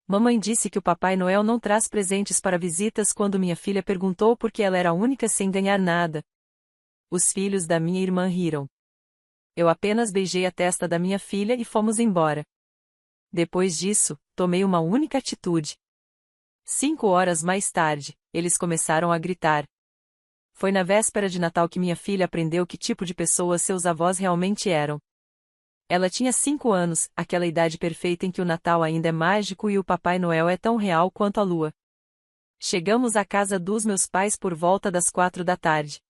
Mamãe disse que o Papai Noel não traz presentes para visitas quando minha filha perguntou por que ela era a única sem ganhar nada. Os filhos da minha irmã riram. Eu apenas beijei a testa da minha filha e fomos embora. Depois disso, tomei uma única atitude. 5 horas mais tarde, eles começaram a gritar. Foi na véspera de Natal que minha filha aprendeu que tipo de pessoas seus avós realmente eram. Ela tinha 5 anos, aquela idade perfeita em que o Natal ainda é mágico e o Papai Noel é tão real quanto a lua. Chegamos à casa dos meus pais por volta das 4 da tarde.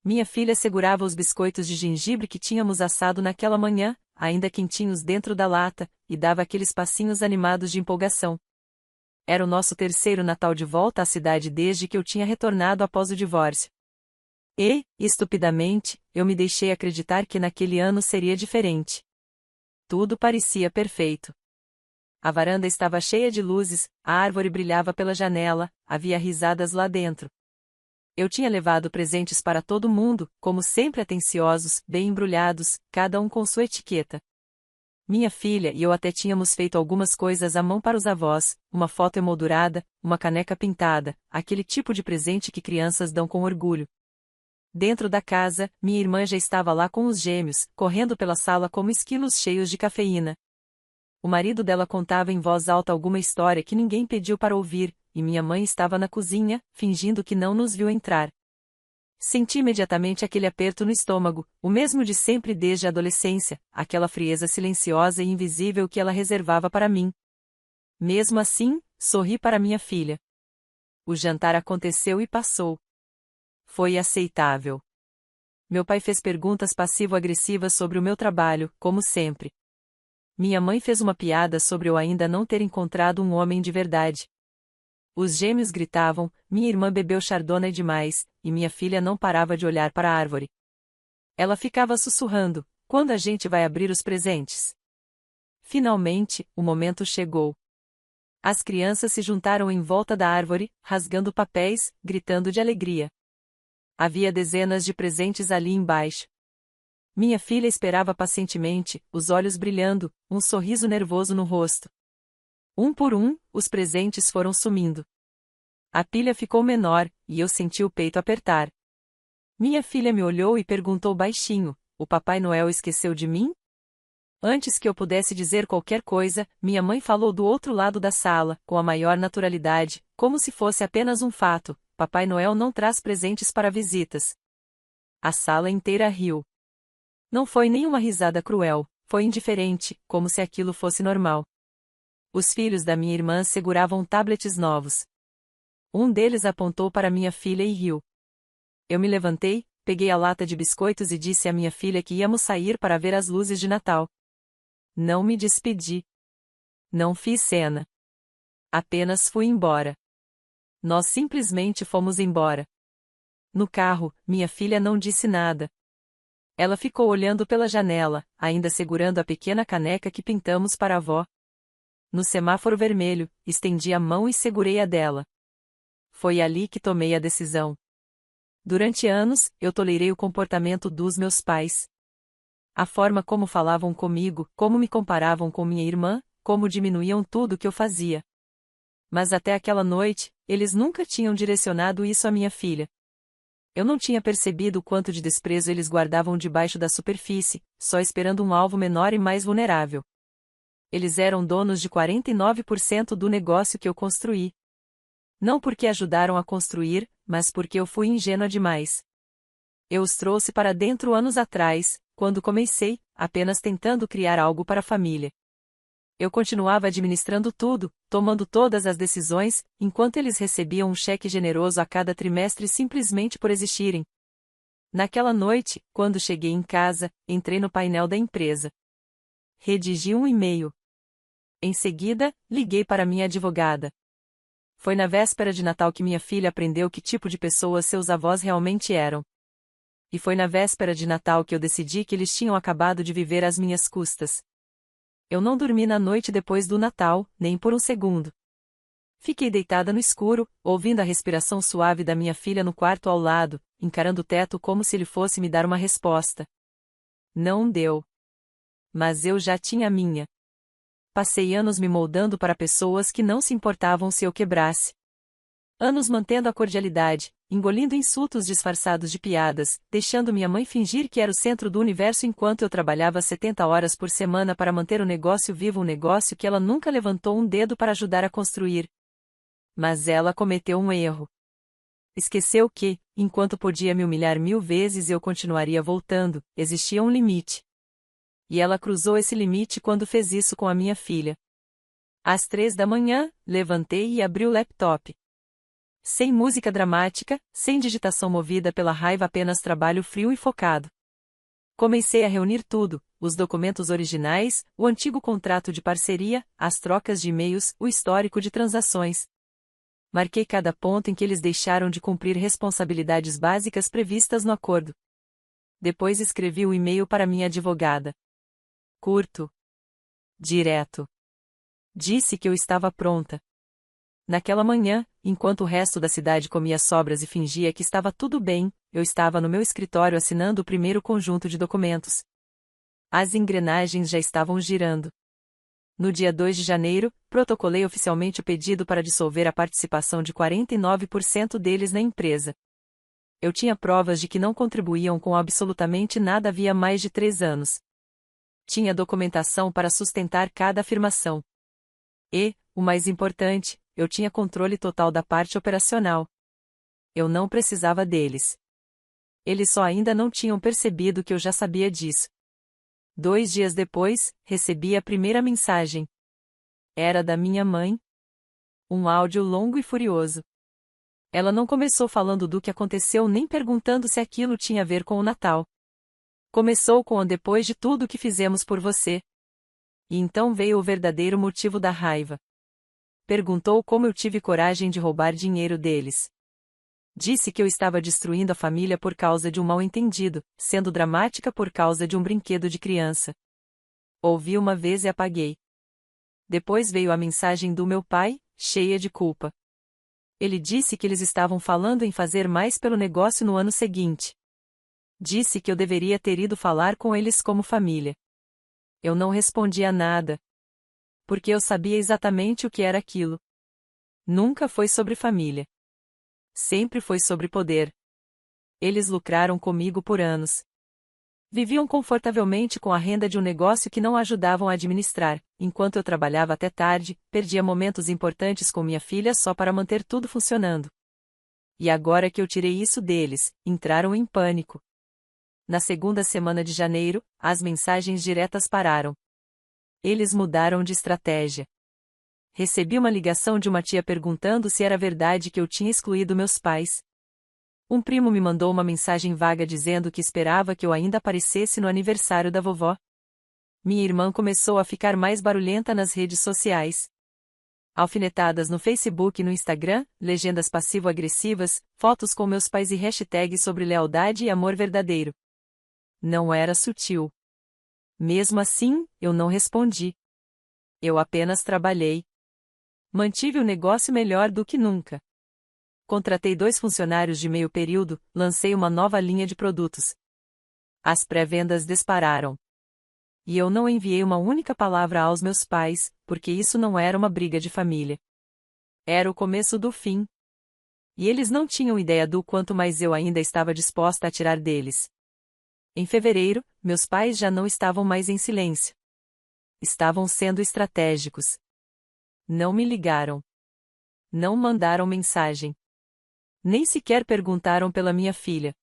Minha filha segurava os biscoitos de gengibre que tínhamos assado naquela manhã, ainda quentinhos dentro da lata, e dava aqueles passinhos animados de empolgação. Era o nosso terceiro Natal de volta à cidade desde que eu tinha retornado após o divórcio. E, estupidamente, eu me deixei acreditar que naquele ano seria diferente. Tudo parecia perfeito. A varanda estava cheia de luzes, a árvore brilhava pela janela, havia risadas lá dentro. Eu tinha levado presentes para todo mundo, como sempre atenciosos, bem embrulhados, cada um com sua etiqueta. Minha filha e eu até tínhamos feito algumas coisas à mão para os avós, uma foto emoldurada, uma caneca pintada, aquele tipo de presente que crianças dão com orgulho. Dentro da casa, minha irmã já estava lá com os gêmeos, correndo pela sala como esquilos cheios de cafeína. O marido dela contava em voz alta alguma história que ninguém pediu para ouvir, e minha mãe estava na cozinha, fingindo que não nos viu entrar. Senti imediatamente aquele aperto no estômago, o mesmo de sempre desde a adolescência, aquela frieza silenciosa e invisível que ela reservava para mim. Mesmo assim, sorri para minha filha. O jantar aconteceu e passou. Foi aceitável. Meu pai fez perguntas passivo-agressivas sobre o meu trabalho, como sempre. Minha mãe fez uma piada sobre eu ainda não ter encontrado um homem de verdade. Os gêmeos gritavam, minha irmã bebeu chardonnay demais, e minha filha não parava de olhar para a árvore. Ela ficava sussurrando, quando a gente vai abrir os presentes? Finalmente, o momento chegou. As crianças se juntaram em volta da árvore, rasgando papéis, gritando de alegria. Havia dezenas de presentes ali embaixo. Minha filha esperava pacientemente, os olhos brilhando, um sorriso nervoso no rosto. Um por um, os presentes foram sumindo. A pilha ficou menor, e eu senti o peito apertar. Minha filha me olhou e perguntou baixinho, o Papai Noel esqueceu de mim? Antes que eu pudesse dizer qualquer coisa, minha mãe falou do outro lado da sala, com a maior naturalidade, como se fosse apenas um fato: Papai Noel não traz presentes para visitas. A sala inteira riu. Não foi nenhuma risada cruel, foi indiferente, como se aquilo fosse normal. Os filhos da minha irmã seguravam tablets novos. Um deles apontou para minha filha e riu. Eu me levantei, peguei a lata de biscoitos e disse à minha filha que íamos sair para ver as luzes de Natal. Não me despedi. Não fiz cena. Apenas fui embora. Nós simplesmente fomos embora. No carro, minha filha não disse nada. Ela ficou olhando pela janela, ainda segurando a pequena caneca que pintamos para a avó. No semáforo vermelho, estendi a mão e segurei a dela. Foi ali que tomei a decisão. Durante anos, eu tolerei o comportamento dos meus pais. A forma como falavam comigo, como me comparavam com minha irmã, como diminuíam tudo que eu fazia. Mas até aquela noite, eles nunca tinham direcionado isso à minha filha. Eu não tinha percebido o quanto de desprezo eles guardavam debaixo da superfície, só esperando um alvo menor e mais vulnerável. Eles eram donos de 49% do negócio que eu construí. Não porque ajudaram a construir, mas porque eu fui ingênua demais. Eu os trouxe para dentro anos atrás, quando comecei, apenas tentando criar algo para a família. Eu continuava administrando tudo, tomando todas as decisões, enquanto eles recebiam um cheque generoso a cada trimestre simplesmente por existirem. Naquela noite, quando cheguei em casa, entrei no painel da empresa. Redigi um e-mail. Em seguida, liguei para minha advogada. Foi na véspera de Natal que minha filha aprendeu que tipo de pessoas seus avós realmente eram. E foi na véspera de Natal que eu decidi que eles tinham acabado de viver às minhas custas. Eu não dormi na noite depois do Natal, nem por um segundo. Fiquei deitada no escuro, ouvindo a respiração suave da minha filha no quarto ao lado, encarando o teto como se ele fosse me dar uma resposta. Não deu. Mas eu já tinha a minha. passei anos me moldando para pessoas que não se importavam se eu quebrasse. Anos mantendo a cordialidade, engolindo insultos disfarçados de piadas, deixando minha mãe fingir que era o centro do universo enquanto eu trabalhava 70 horas por semana para manter o negócio vivo, um negócio que ela nunca levantou um dedo para ajudar a construir. Mas ela cometeu um erro. Esqueceu que, enquanto podia me humilhar 1000 vezes eu continuaria voltando, existia um limite. E ela cruzou esse limite quando fez isso com a minha filha. Às 3 da manhã, levantei e abri o laptop. Sem música dramática, sem digitação movida pela raiva, apenas trabalho frio e focado. Comecei a reunir tudo, os documentos originais, o antigo contrato de parceria, as trocas de e-mails, o histórico de transações. Marquei cada ponto em que eles deixaram de cumprir responsabilidades básicas previstas no acordo. Depois escrevi o e-mail para minha advogada. Curto. Direto. Disse que eu estava pronta. Naquela manhã, enquanto o resto da cidade comia sobras e fingia que estava tudo bem, eu estava no meu escritório assinando o primeiro conjunto de documentos. As engrenagens já estavam girando. No dia 2 de janeiro, protocolei oficialmente o pedido para dissolver a participação de 49% deles na empresa. Eu tinha provas de que não contribuíam com absolutamente nada havia mais de 3 anos. Tinha documentação para sustentar cada afirmação. E, o mais importante, eu tinha controle total da parte operacional. Eu não precisava deles. Eles só ainda não tinham percebido que eu já sabia disso. 2 dias depois, recebi a primeira mensagem. Era da minha mãe. Um áudio longo e furioso. Ela não começou falando do que aconteceu nem perguntando se aquilo tinha a ver com o Natal. Começou com o depois de tudo que fizemos por você. E então veio o verdadeiro motivo da raiva. Perguntou como eu tive coragem de roubar dinheiro deles. Disse que eu estava destruindo a família por causa de um mal-entendido, sendo dramática por causa de um brinquedo de criança. Ouvi uma vez e apaguei. Depois veio a mensagem do meu pai, cheia de culpa. Ele disse que eles estavam falando em fazer mais pelo negócio no ano seguinte. Disse que eu deveria ter ido falar com eles como família. Eu não respondia nada. Porque eu sabia exatamente o que era aquilo. Nunca foi sobre família. Sempre foi sobre poder. Eles lucraram comigo por anos. Viviam confortavelmente com a renda de um negócio que não ajudavam a administrar, enquanto eu trabalhava até tarde, perdia momentos importantes com minha filha só para manter tudo funcionando. E agora que eu tirei isso deles, entraram em pânico. Na segunda semana de janeiro, as mensagens diretas pararam. Eles mudaram de estratégia. Recebi uma ligação de uma tia perguntando se era verdade que eu tinha excluído meus pais. Um primo me mandou uma mensagem vaga dizendo que esperava que eu ainda aparecesse no aniversário da vovó. Minha irmã começou a ficar mais barulhenta nas redes sociais. Alfinetadas no Facebook e no Instagram, legendas passivo-agressivas, fotos com meus pais e hashtags sobre lealdade e amor verdadeiro. Não era sutil. Mesmo assim, eu não respondi. Eu apenas trabalhei. Mantive o negócio melhor do que nunca. Contratei 2 funcionários de meio período, lancei uma nova linha de produtos. As pré-vendas dispararam. E eu não enviei uma única palavra aos meus pais, porque isso não era uma briga de família. Era o começo do fim. E eles não tinham ideia do quanto mais eu ainda estava disposta a tirar deles. Em fevereiro, meus pais já não estavam mais em silêncio. Estavam sendo estratégicos. Não me ligaram. Não mandaram mensagem. Nem sequer perguntaram pela minha filha.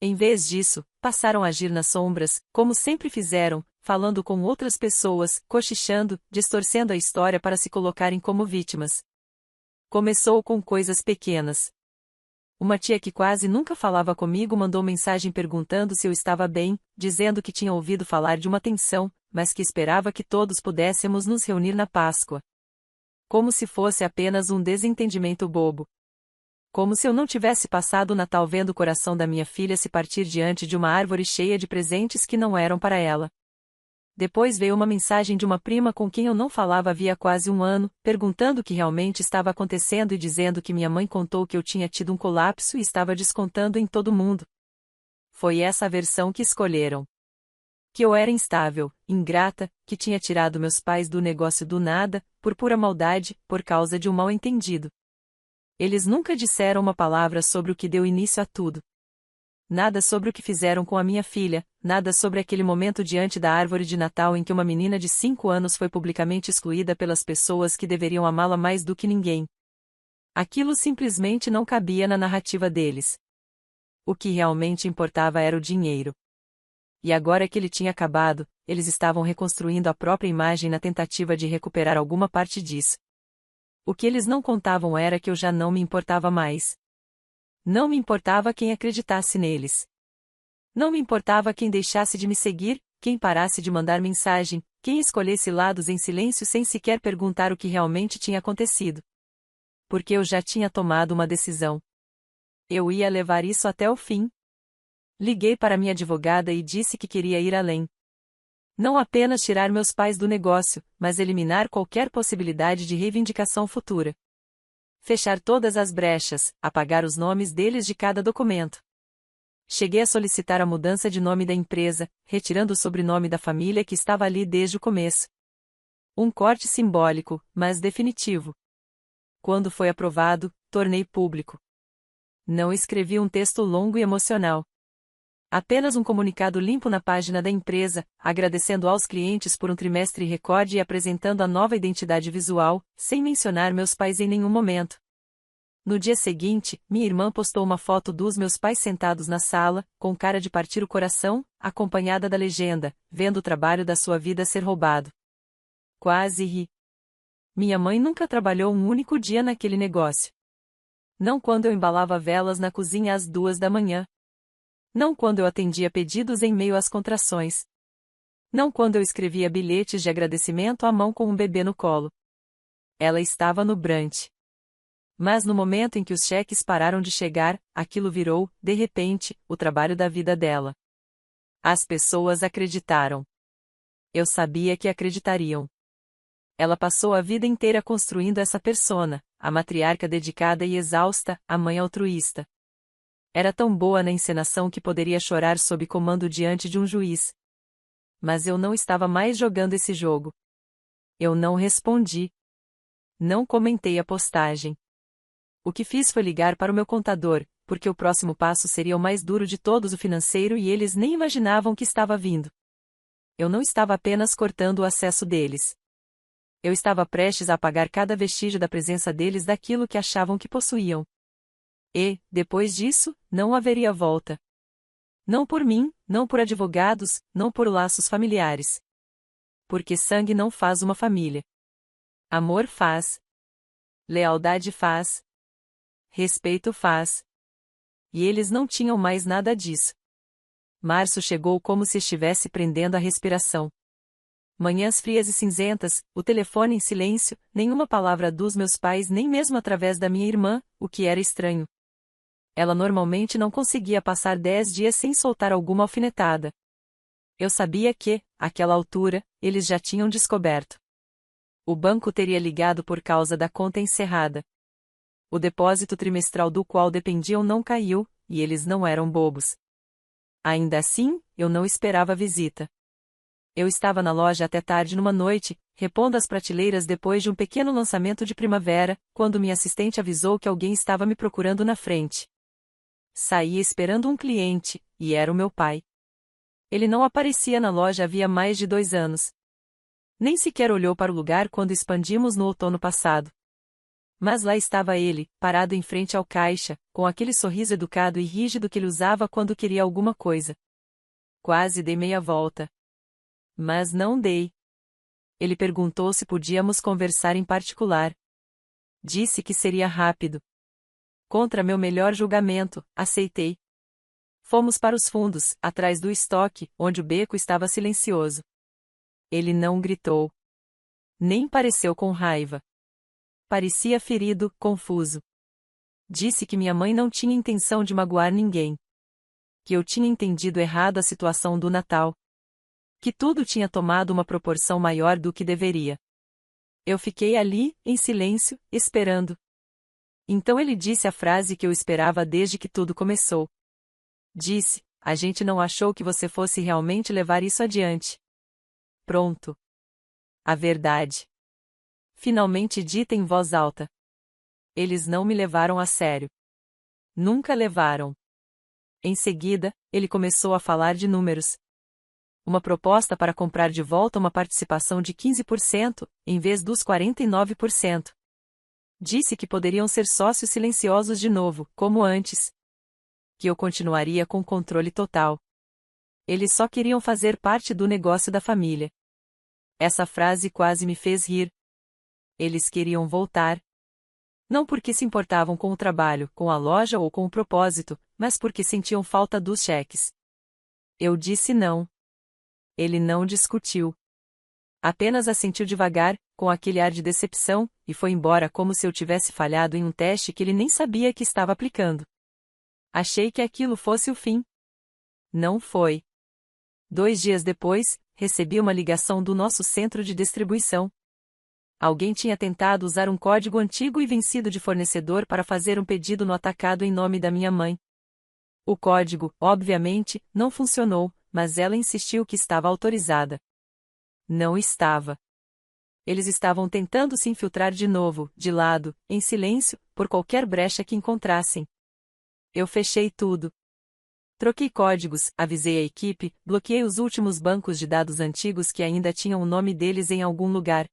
Em vez disso, passaram a agir nas sombras, como sempre fizeram, falando com outras pessoas, cochichando, distorcendo a história para se colocarem como vítimas. Começou com coisas pequenas. Uma tia que quase nunca falava comigo mandou mensagem perguntando se eu estava bem, dizendo que tinha ouvido falar de uma tensão, mas que esperava que todos pudéssemos nos reunir na Páscoa. Como se fosse apenas um desentendimento bobo. Como se eu não tivesse passado o Natal vendo o coração da minha filha se partir diante de uma árvore cheia de presentes que não eram para ela. Depois veio uma mensagem de uma prima com quem eu não falava havia quase um ano, perguntando o que realmente estava acontecendo e dizendo que minha mãe contou que eu tinha tido um colapso e estava descontando em todo mundo. Foi essa a versão que escolheram. Que eu era instável, ingrata, que tinha tirado meus pais do negócio do nada, por pura maldade, por causa de um mal-entendido. Eles nunca disseram uma palavra sobre o que deu início a tudo. Nada sobre o que fizeram com a minha filha, nada sobre aquele momento diante da árvore de Natal em que uma menina de 5 anos foi publicamente excluída pelas pessoas que deveriam amá-la mais do que ninguém. Aquilo simplesmente não cabia na narrativa deles. O que realmente importava era o dinheiro. E agora que ele tinha acabado, eles estavam reconstruindo a própria imagem na tentativa de recuperar alguma parte disso. O que eles não contavam era que eu já não me importava mais. Não me importava quem acreditasse neles. Não me importava quem deixasse de me seguir, quem parasse de mandar mensagem, quem escolhesse lados em silêncio sem sequer perguntar o que realmente tinha acontecido. Porque eu já tinha tomado uma decisão. Eu ia levar isso até o fim. Liguei para minha advogada e disse que queria ir além. Não apenas tirar meus pais do negócio, mas eliminar qualquer possibilidade de reivindicação futura. Fechar todas as brechas, apagar os nomes deles de cada documento. Cheguei a solicitar a mudança de nome da empresa, retirando o sobrenome da família que estava ali desde o começo. Um corte simbólico, mas definitivo. Quando foi aprovado, tornei público. Não escrevi um texto longo e emocional. Apenas um comunicado limpo na página da empresa, agradecendo aos clientes por um trimestre recorde e apresentando a nova identidade visual, sem mencionar meus pais em nenhum momento. No dia seguinte, minha irmã postou uma foto dos meus pais sentados na sala, com cara de partir o coração, acompanhada da legenda, vendo o trabalho da sua vida ser roubado. Quase ri. Minha mãe nunca trabalhou um único dia naquele negócio. Não quando eu embalava velas na cozinha às 2 da manhã. Não quando eu atendia pedidos em meio às contrações. Não quando eu escrevia bilhetes de agradecimento à mão com um bebê no colo. Ela estava no Brant. Mas no momento em que os cheques pararam de chegar, aquilo virou, de repente, o trabalho da vida dela. As pessoas acreditaram. Eu sabia que acreditariam. Ela passou a vida inteira construindo essa persona, a matriarca dedicada e exausta, a mãe altruísta. Era tão boa na encenação que poderia chorar sob comando diante de um juiz. Mas eu não estava mais jogando esse jogo. Eu não respondi. Não comentei a postagem. O que fiz foi ligar para o meu contador, porque o próximo passo seria o mais duro de todos, o financeiro, e eles nem imaginavam que estava vindo. Eu não estava apenas cortando o acesso deles. Eu estava prestes a apagar cada vestígio da presença deles daquilo que achavam que possuíam. E, depois disso, não haveria volta. Não por mim, não por advogados, não por laços familiares. Porque sangue não faz uma família. Amor faz. Lealdade faz. Respeito faz. E eles não tinham mais nada disso. Março chegou como se estivesse prendendo a respiração. Manhãs frias e cinzentas, o telefone em silêncio, nenhuma palavra dos meus pais, nem mesmo através da minha irmã, o que era estranho. Ela normalmente não conseguia passar 10 dias sem soltar alguma alfinetada. Eu sabia que, àquela altura, eles já tinham descoberto. O banco teria ligado por causa da conta encerrada. O depósito trimestral do qual dependiam não caiu, e eles não eram bobos. Ainda assim, eu não esperava a visita. Eu estava na loja até tarde numa noite, repondo as prateleiras depois de um pequeno lançamento de primavera, quando minha assistente avisou que alguém estava me procurando na frente. Saí esperando um cliente, e era o meu pai. Ele não aparecia na loja havia mais de 2 anos. Nem sequer olhou para o lugar quando expandimos no outono passado. Mas lá estava ele, parado em frente ao caixa, com aquele sorriso educado e rígido que ele usava quando queria alguma coisa. Quase dei meia volta. Mas não dei. Ele perguntou se podíamos conversar em particular. Disse que seria rápido. Contra meu melhor julgamento, aceitei. Fomos para os fundos, atrás do estoque, onde o beco estava silencioso. Ele não gritou. Nem pareceu com raiva. Parecia ferido, confuso. Disse que minha mãe não tinha intenção de magoar ninguém. Que eu tinha entendido errado a situação do Natal. Que tudo tinha tomado uma proporção maior do que deveria. Eu fiquei ali, em silêncio, esperando. Então ele disse a frase que eu esperava desde que tudo começou. Disse: A gente não achou que você fosse realmente levar isso adiante. Pronto. A verdade. Finalmente dita em voz alta. Eles não me levaram a sério. Nunca levaram. Em seguida, ele começou a falar de números. Uma proposta para comprar de volta uma participação de 15%, em vez dos 49%. Disse que poderiam ser sócios silenciosos de novo, como antes. Que eu continuaria com controle total. Eles só queriam fazer parte do negócio da família. Essa frase quase me fez rir. Eles queriam voltar. Não porque se importavam com o trabalho, com a loja ou com o propósito, mas porque sentiam falta dos cheques. Eu disse não. Ele não discutiu. Apenas assentiu devagar, com aquele ar de decepção, e foi embora como se eu tivesse falhado em um teste que ele nem sabia que estava aplicando. Achei que aquilo fosse o fim. Não foi. 2 dias depois, recebi uma ligação do nosso centro de distribuição. Alguém tinha tentado usar um código antigo e vencido de fornecedor para fazer um pedido no atacado em nome da minha mãe. O código, obviamente, não funcionou, mas ela insistiu que estava autorizada. Não estava. Eles estavam tentando se infiltrar de novo, de lado, em silêncio, por qualquer brecha que encontrassem. Eu fechei tudo. Troquei códigos, avisei a equipe, bloqueei os últimos bancos de dados antigos que ainda tinham o nome deles em algum lugar.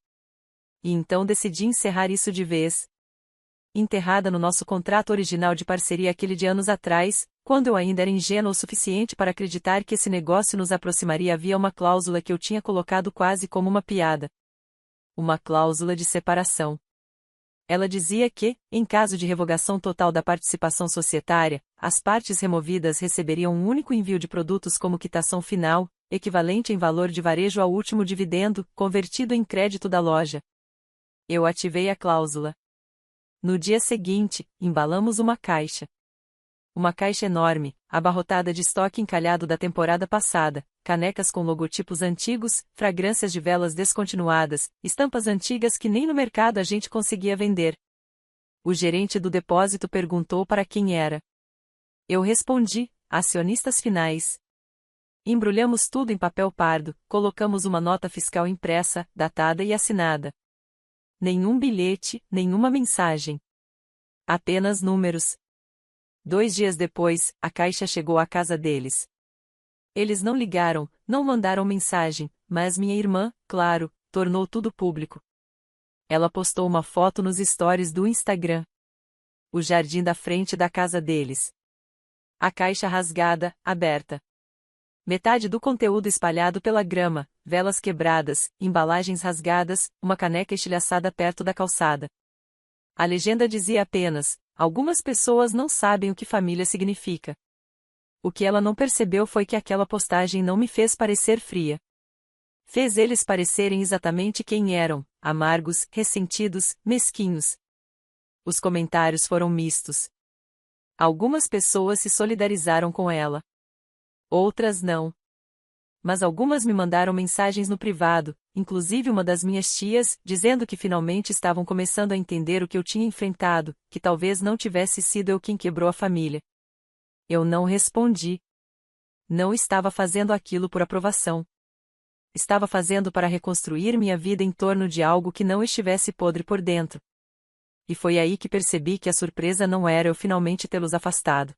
E então decidi encerrar isso de vez. Enterrada no nosso contrato original de parceria aquele de anos atrás, quando eu ainda era ingênua o suficiente para acreditar que esse negócio nos aproximaria, havia uma cláusula que eu tinha colocado quase como uma piada. Uma cláusula de separação. Ela dizia que, em caso de revogação total da participação societária, as partes removidas receberiam um único envio de produtos como quitação final, equivalente em valor de varejo ao último dividendo, convertido em crédito da loja. Eu ativei a cláusula. No dia seguinte, embalamos uma caixa. Uma caixa enorme, abarrotada de estoque encalhado da temporada passada, canecas com logotipos antigos, fragrâncias de velas descontinuadas, estampas antigas que nem no mercado a gente conseguia vender. O gerente do depósito perguntou para quem era. Eu respondi, acionistas finais. Embrulhamos tudo em papel pardo, colocamos uma nota fiscal impressa, datada e assinada. Nenhum bilhete, nenhuma mensagem. Apenas números. 2 dias depois, a caixa chegou à casa deles. Eles não ligaram, não mandaram mensagem, mas minha irmã, claro, tornou tudo público. Ela postou uma foto nos stories do Instagram. O jardim da frente da casa deles. A caixa rasgada, aberta. Metade do conteúdo espalhado pela grama, velas quebradas, embalagens rasgadas, uma caneca estilhaçada perto da calçada. A legenda dizia apenas: algumas pessoas não sabem o que família significa. O que ela não percebeu foi que aquela postagem não me fez parecer fria. Fez eles parecerem exatamente quem eram: amargos, ressentidos, mesquinhos. Os comentários foram mistos. Algumas pessoas se solidarizaram com ela. Outras não. Mas algumas me mandaram mensagens no privado, inclusive uma das minhas tias, dizendo que finalmente estavam começando a entender o que eu tinha enfrentado, que talvez não tivesse sido eu quem quebrou a família. Eu não respondi. Não estava fazendo aquilo por aprovação. Estava fazendo para reconstruir minha vida em torno de algo que não estivesse podre por dentro. E foi aí que percebi que a surpresa não era eu finalmente tê-los afastado.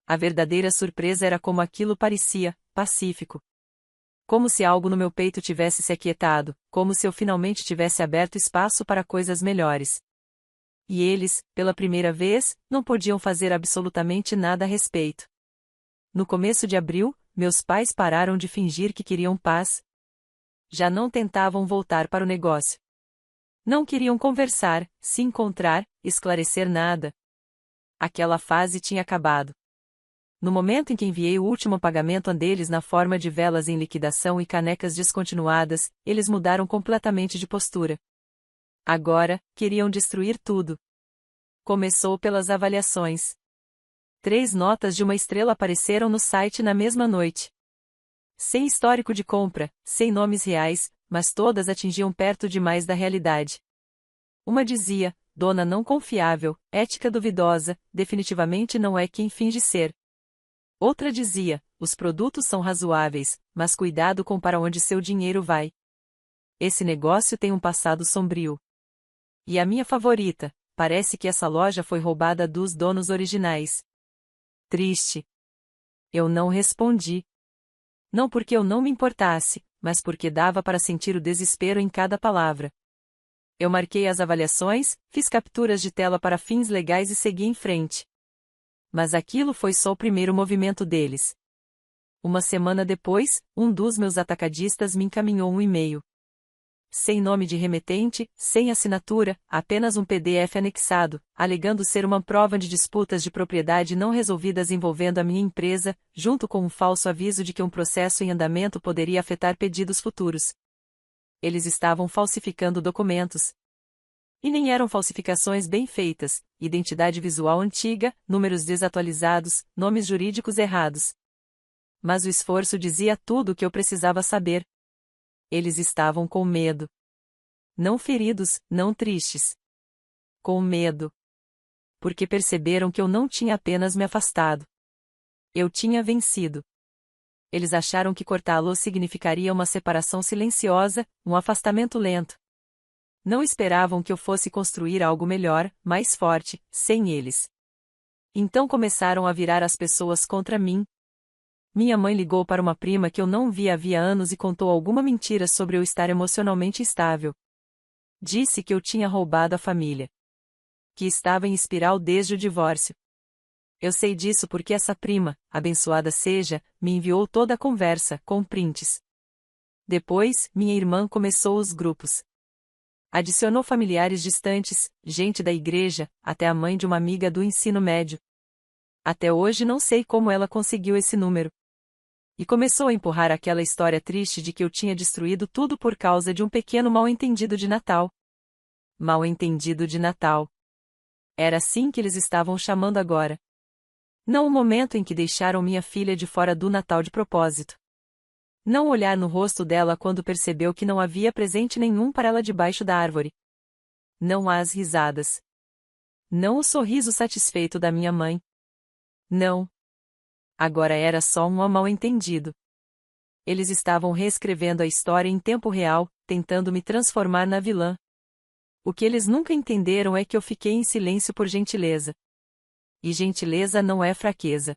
A verdadeira surpresa era como aquilo parecia, pacífico. Como se algo no meu peito tivesse se aquietado, como se eu finalmente tivesse aberto espaço para coisas melhores. E eles, pela primeira vez, não podiam fazer absolutamente nada a respeito. No começo de abril, meus pais pararam de fingir que queriam paz. Já não tentavam voltar para o negócio. Não queriam conversar, se encontrar, esclarecer nada. Aquela fase tinha acabado. No momento em que enviei o último pagamento a deles na forma de velas em liquidação e canecas descontinuadas, eles mudaram completamente de postura. Agora, queriam destruir tudo. Começou pelas avaliações. 3 notas de 1 estrela apareceram no site na mesma noite. Sem histórico de compra, sem nomes reais, mas todas atingiam perto demais da realidade. Uma dizia: dona não confiável, ética duvidosa, definitivamente não é quem finge ser. Outra dizia: os produtos são razoáveis, mas cuidado com para onde seu dinheiro vai. Esse negócio tem um passado sombrio. E a minha favorita: parece que essa loja foi roubada dos donos originais. Triste. Eu não respondi. Não porque eu não me importasse, mas porque dava para sentir o desespero em cada palavra. Eu marquei as avaliações, fiz capturas de tela para fins legais e segui em frente. Mas aquilo foi só o primeiro movimento deles. Uma semana depois, um dos meus atacadistas me encaminhou um e-mail. Sem nome de remetente, sem assinatura, apenas um PDF anexado, alegando ser uma prova de disputas de propriedade não resolvidas envolvendo a minha empresa, junto com um falso aviso de que um processo em andamento poderia afetar pedidos futuros. Eles estavam falsificando documentos. E nem eram falsificações bem feitas: identidade visual antiga, números desatualizados, nomes jurídicos errados. Mas o esforço dizia tudo o que eu precisava saber. Eles estavam com medo. Não feridos, não tristes. Com medo. Porque perceberam que eu não tinha apenas me afastado. Eu tinha vencido. Eles acharam que cortá-lo significaria uma separação silenciosa, um afastamento lento. Não esperavam que eu fosse construir algo melhor, mais forte, sem eles. Então começaram a virar as pessoas contra mim. Minha mãe ligou para uma prima que eu não via havia anos e contou alguma mentira sobre eu estar emocionalmente estável. Disse que eu tinha roubado a família. Que estava em espiral desde o divórcio. Eu sei disso porque essa prima, abençoada seja, me enviou toda a conversa, com prints. Depois, minha irmã começou os grupos. Adicionou familiares distantes, gente da igreja, até a mãe de uma amiga do ensino médio. Até hoje não sei como ela conseguiu esse número. E começou a empurrar aquela história triste de que eu tinha destruído tudo por causa de um pequeno mal-entendido de Natal. Mal-entendido de Natal. Era assim que eles estavam chamando agora. Não o momento em que deixaram minha filha de fora do Natal de propósito. Não olhar no rosto dela quando percebeu que não havia presente nenhum para ela debaixo da árvore. Não as risadas. Não o sorriso satisfeito da minha mãe. Não. Agora era só um mal-entendido. Eles estavam reescrevendo a história em tempo real, tentando me transformar na vilã. O que eles nunca entenderam é que eu fiquei em silêncio por gentileza. E gentileza não é fraqueza.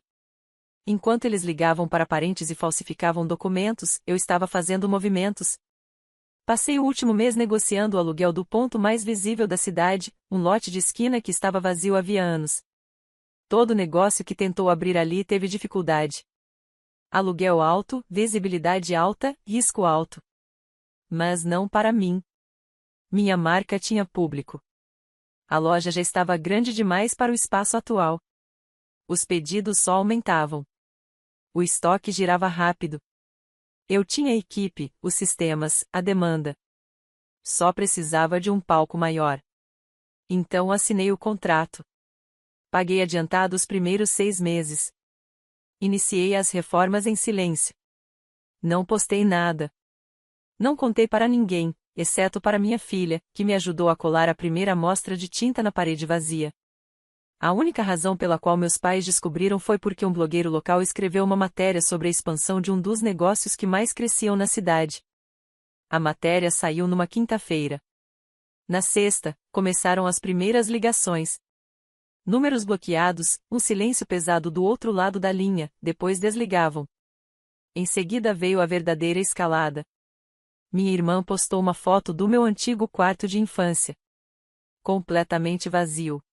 Enquanto eles ligavam para parentes e falsificavam documentos, eu estava fazendo movimentos. Passei o último mês negociando o aluguel do ponto mais visível da cidade, um lote de esquina que estava vazio havia anos. Todo negócio que tentou abrir ali teve dificuldade. Aluguel alto, visibilidade alta, risco alto. Mas não para mim. Minha marca tinha público. A loja já estava grande demais para o espaço atual. Os pedidos só aumentavam. O estoque girava rápido. Eu tinha a equipe, os sistemas, a demanda. Só precisava de um palco maior. Então assinei o contrato. Paguei adiantado os primeiros 6 meses. Iniciei as reformas em silêncio. Não postei nada. Não contei para ninguém, exceto para minha filha, que me ajudou a colar a primeira amostra de tinta na parede vazia. A única razão pela qual meus pais descobriram foi porque um blogueiro local escreveu uma matéria sobre a expansão de um dos negócios que mais cresciam na cidade. A matéria saiu numa quinta-feira. Na sexta, começaram as primeiras ligações. Números bloqueados, um silêncio pesado do outro lado da linha, depois desligavam. Em seguida veio a verdadeira escalada. Minha irmã postou uma foto do meu antigo quarto de infância. Completamente vazio.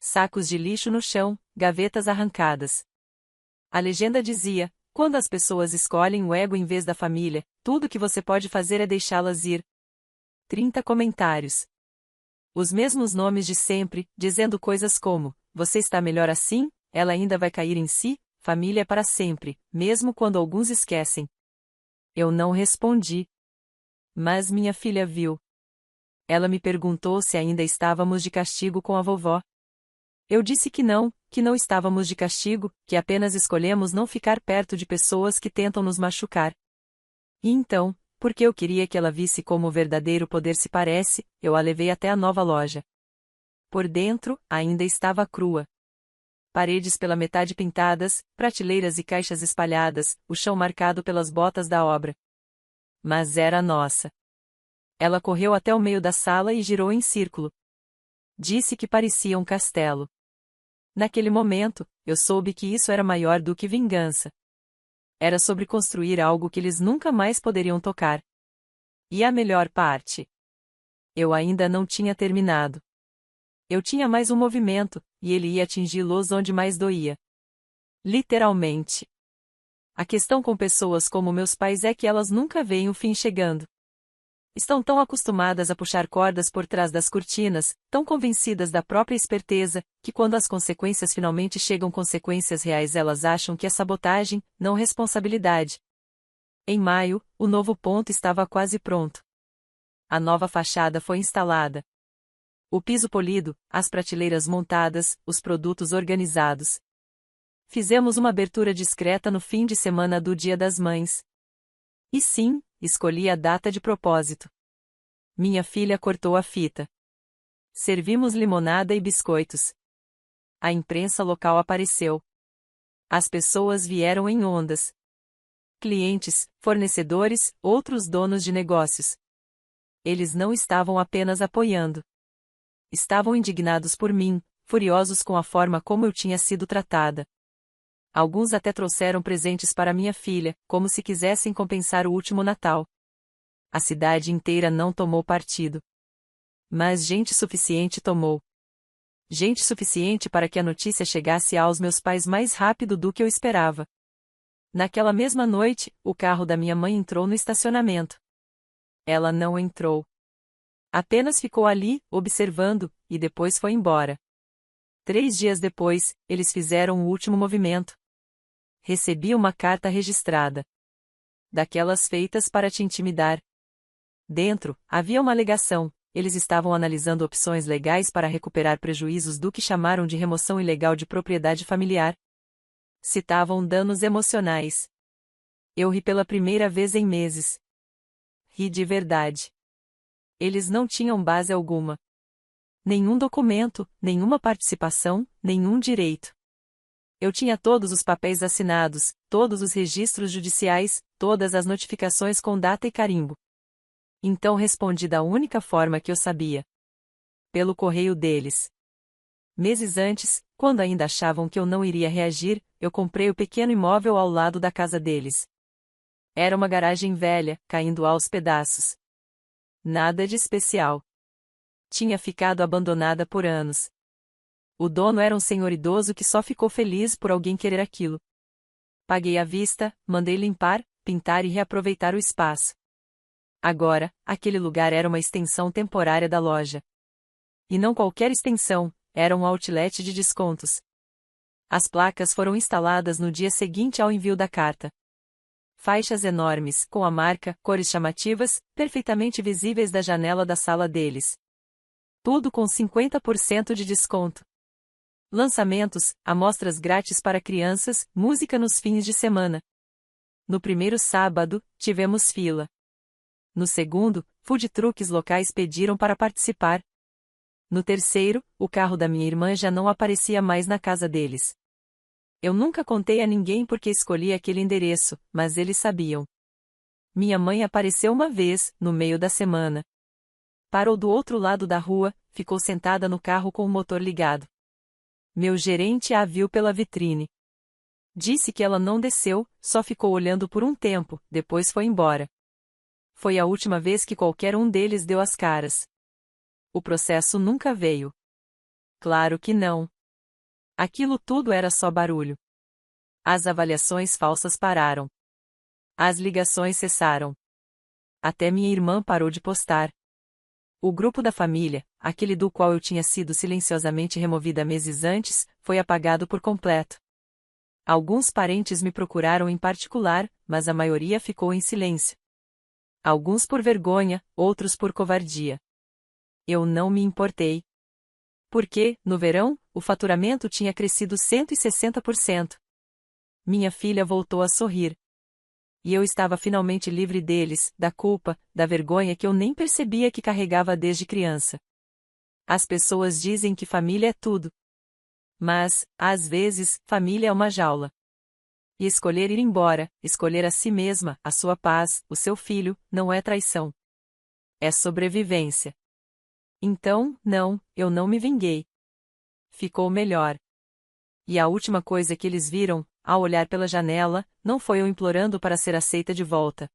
Sacos de lixo no chão, gavetas arrancadas. A legenda dizia: quando as pessoas escolhem o ego em vez da família, tudo que você pode fazer é deixá-las ir. 30 comentários. Os mesmos nomes de sempre, dizendo coisas como: você está melhor assim, ela ainda vai cair em si, família é para sempre, mesmo quando alguns esquecem. Eu não respondi. Mas minha filha viu. Ela me perguntou se ainda estávamos de castigo com a vovó. Eu disse que não estávamos de castigo, que apenas escolhemos não ficar perto de pessoas que tentam nos machucar. E então, porque eu queria que ela visse como o verdadeiro poder se parece, eu a levei até a nova loja. Por dentro, ainda estava crua. Paredes pela metade pintadas, prateleiras e caixas espalhadas, o chão marcado pelas botas da obra. Mas era nossa. Ela correu até o meio da sala e girou em círculo. Disse que parecia um castelo. Naquele momento, eu soube que isso era maior do que vingança. Era sobre construir algo que eles nunca mais poderiam tocar. E a melhor parte? Eu ainda não tinha terminado. Eu tinha mais um movimento, e ele ia atingi-los onde mais doía. Literalmente. A questão com pessoas como meus pais é que elas nunca veem o fim chegando. Estão tão acostumadas a puxar cordas por trás das cortinas, tão convencidas da própria esperteza, que quando as consequências finalmente chegam, consequências reais, elas acham que é sabotagem, não responsabilidade. Em maio, o novo ponto estava quase pronto. A nova fachada foi instalada. O piso polido, as prateleiras montadas, os produtos organizados. Fizemos uma abertura discreta no fim de semana do Dia das Mães. E sim, escolhi a data de propósito. Minha filha cortou a fita. Servimos limonada e biscoitos. A imprensa local apareceu. As pessoas vieram em ondas. Clientes, fornecedores, outros donos de negócios. Eles não estavam apenas apoiando. Estavam indignados por mim, furiosos com a forma como eu tinha sido tratada. Alguns até trouxeram presentes para minha filha, como se quisessem compensar o último Natal. A cidade inteira não tomou partido. Mas gente suficiente tomou. Gente suficiente para que a notícia chegasse aos meus pais mais rápido do que eu esperava. Naquela mesma noite, o carro da minha mãe entrou no estacionamento. Ela não entrou. Apenas ficou ali, observando, e depois foi embora. 3 dias depois, eles fizeram o último movimento. Recebi uma carta registrada. Daquelas feitas para te intimidar. Dentro, havia uma alegação. Eles estavam analisando opções legais para recuperar prejuízos do que chamaram de remoção ilegal de propriedade familiar. Citavam danos emocionais. Eu ri pela primeira vez em meses. Ri de verdade. Eles não tinham base alguma. Nenhum documento, nenhuma participação, nenhum direito. Eu tinha todos os papéis assinados, todos os registros judiciais, todas as notificações com data e carimbo. Então respondi da única forma que eu sabia. Pelo correio deles. Meses antes, quando ainda achavam que eu não iria reagir, eu comprei o pequeno imóvel ao lado da casa deles. Era uma garagem velha, caindo aos pedaços. Nada de especial. Tinha ficado abandonada por anos. O dono era um senhor idoso que só ficou feliz por alguém querer aquilo. Paguei à vista, mandei limpar, pintar e reaproveitar o espaço. Agora, aquele lugar era uma extensão temporária da loja. E não qualquer extensão, era um outlet de descontos. As placas foram instaladas no dia seguinte ao envio da carta. Faixas enormes, com a marca, cores chamativas, perfeitamente visíveis da janela da sala deles. Tudo com 50% de desconto. Lançamentos, amostras grátis para crianças, música nos fins de semana. No primeiro sábado, tivemos fila. No segundo, food trucks locais pediram para participar. No terceiro, o carro da minha irmã já não aparecia mais na casa deles. Eu nunca contei a ninguém porque escolhi aquele endereço, mas eles sabiam. Minha mãe apareceu uma vez, no meio da semana. Parou do outro lado da rua, ficou sentada no carro com o motor ligado. Meu gerente a viu pela vitrine. Disse que ela não desceu, só ficou olhando por um tempo, depois foi embora. Foi a última vez que qualquer um deles deu as caras. O processo nunca veio. Claro que não. Aquilo tudo era só barulho. As avaliações falsas pararam. As ligações cessaram. Até minha irmã parou de postar. O grupo da família, aquele do qual eu tinha sido silenciosamente removida meses antes, foi apagado por completo. Alguns parentes me procuraram em particular, mas a maioria ficou em silêncio. Alguns por vergonha, outros por covardia. Eu não me importei. Porque, no verão, o faturamento tinha crescido 160%. Minha filha voltou a sorrir. E eu estava finalmente livre deles, da culpa, da vergonha que eu nem percebia que carregava desde criança. As pessoas dizem que família é tudo. Mas, às vezes, família é uma jaula. E escolher ir embora, escolher a si mesma, a sua paz, o seu filho, não é traição. É sobrevivência. Então, não, eu não me vinguei. Ficou melhor. E a última coisa que eles viram, ao olhar pela janela, não foi eu implorando para ser aceita de volta.